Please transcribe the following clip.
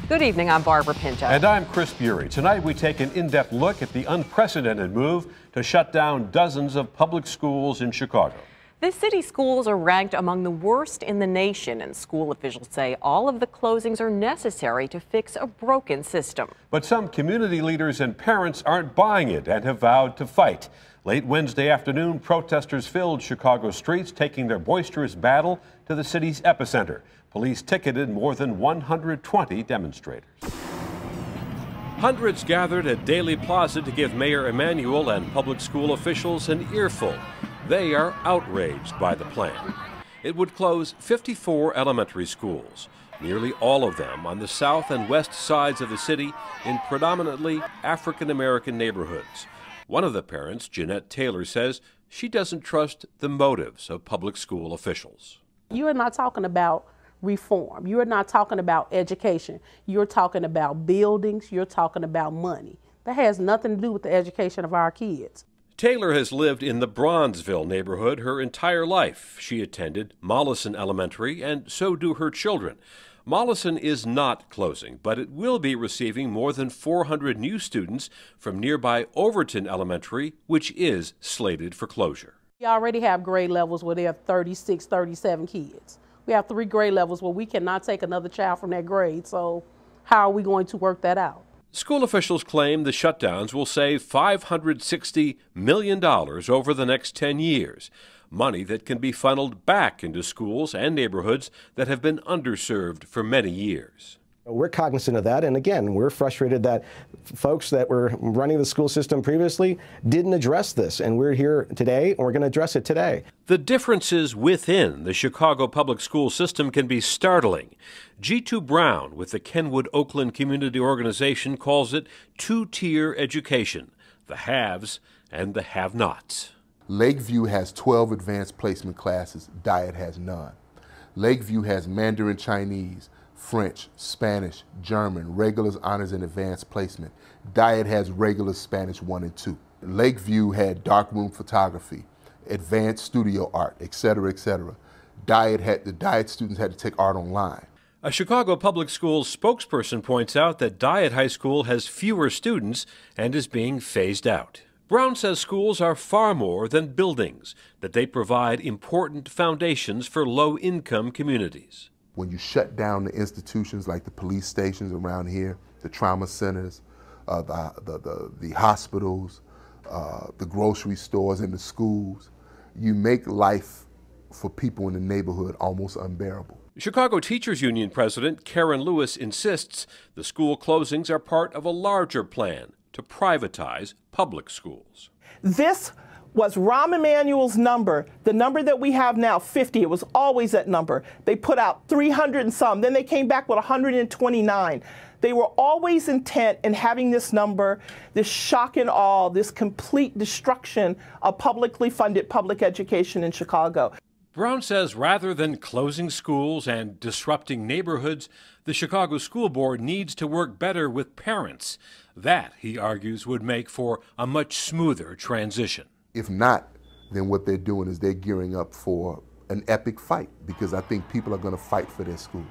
Good evening, I'm Barbara Pinto. And I'm Chris Bury. Tonight we take an in-depth look at the unprecedented move to shut down dozens of public schools in Chicago. The city's schools are ranked among the worst in the nation, and school officials say all of the closings are necessary to fix a broken system. But some community leaders and parents aren't buying it and have vowed to fight. Late Wednesday afternoon, protesters filled Chicago streets, taking their boisterous battle to the city's epicenter. Police ticketed more than 120 demonstrators. Hundreds gathered at Daley Plaza to give Mayor Emanuel and public school officials an earful. They are outraged by the plan. It would close 54 elementary schools, nearly all of them on the south and west sides of the city in predominantly African-American neighborhoods. One of the parents, Jeanette Taylor, says she doesn't trust the motives of public school officials. You are not talking about reform. You are not talking about education. You're talking about buildings. You're talking about money. That has nothing to do with the education of our kids. Taylor has lived in the Bronzeville neighborhood her entire life. She attended Mollison Elementary, and so do her children. Mollison is not closing, but it will be receiving more than 400 new students from nearby Overton Elementary, which is slated for closure. We already have grade levels where there are 36, 37 kids. We have 3 grade levels where we cannot take another child from that grade, so how are we going to work that out? School officials claim the shutdowns will save $560 million over the next 10 years, money that can be funneled back into schools and neighborhoods that have been underserved for many years. We're cognizant of that, and again, we're frustrated that folks that were running the school system previously didn't address this, and we're here today, and we're going to address it today. The differences within the Chicago public school system can be startling. G2 Brown with the Kenwood Oakland Community Organization calls it two-tier education, the haves and the have-nots. Lakeview has 12 advanced placement classes. Dyett has none. Lakeview has Mandarin Chinese, French, Spanish, German, regulars, honors, and advanced placement. Dyett has regular Spanish 1 and 2. Lakeview had darkroom photography, advanced studio art, etc., etc. The Dyett students had to take art online. A Chicago Public Schools spokesperson points out that Dyett High School has fewer students and is being phased out. Brown says schools are far more than buildings, that they provide important foundations for low-income communities. When you shut down the institutions like the police stations around here, the trauma centers, the hospitals, the grocery stores and the schools, you make life for people in the neighborhood almost unbearable. Chicago Teachers Union President Karen Lewis insists the school closings are part of a larger plan to privatize public schools. This was Rahm Emanuel's number, the number that we have now, 50. It was always that number. They put out 300 and some, then they came back with 129. They were always intent in having this number, this shock and awe, this complete destruction of publicly funded public education in Chicago. Brown says rather than closing schools and disrupting neighborhoods, the Chicago School Board needs to work better with parents. That, he argues, would make for a much smoother transition. If not, then what they're doing is they're gearing up for an epic fight, because I think people are going to fight for their schools.